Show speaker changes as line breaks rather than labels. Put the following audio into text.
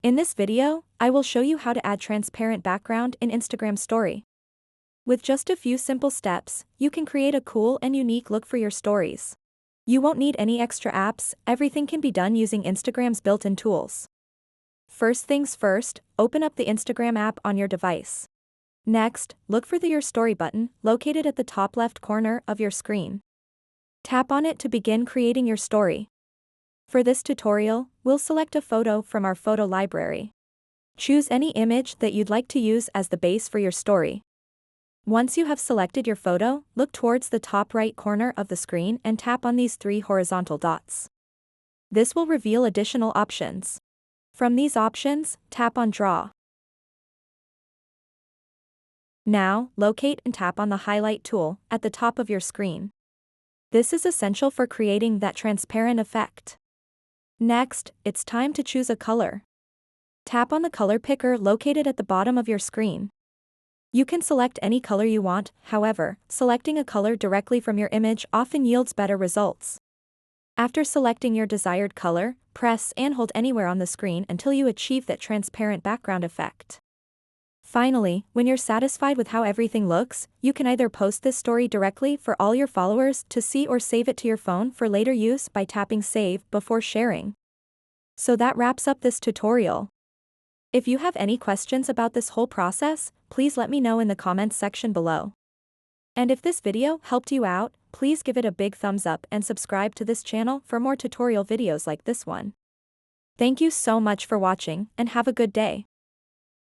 In this video, I will show you how to add transparent background in Instagram Story. With just a few simple steps, you can create a cool and unique look for your stories. You won't need any extra apps, everything can be done using Instagram's built-in tools. First things first, open up the Instagram app on your device. Next, look for the Your Story button, located at the top left corner of your screen. Tap on it to begin creating your story. For this tutorial, we'll select a photo from our photo library. Choose any image that you'd like to use as the base for your story. Once you have selected your photo, look towards the top right corner of the screen and tap on these 3 horizontal dots. This will reveal additional options. From these options, tap on Draw. Now, locate and tap on the highlight tool at the top of your screen. This is essential for creating that transparent effect. Next, it's time to choose a color. Tap on the color picker located at the bottom of your screen. You can select any color you want, however, selecting a color directly from your image often yields better results. After selecting your desired color, press and hold anywhere on the screen until you achieve that transparent background effect. Finally, when you're satisfied with how everything looks, you can either post this story directly for all your followers to see or save it to your phone for later use by tapping Save before sharing. So that wraps up this tutorial. If you have any questions about this whole process, please let me know in the comments section below. And if this video helped you out, please give it a big thumbs up and subscribe to this channel for more tutorial videos like this one. Thank you so much for watching and have a good day.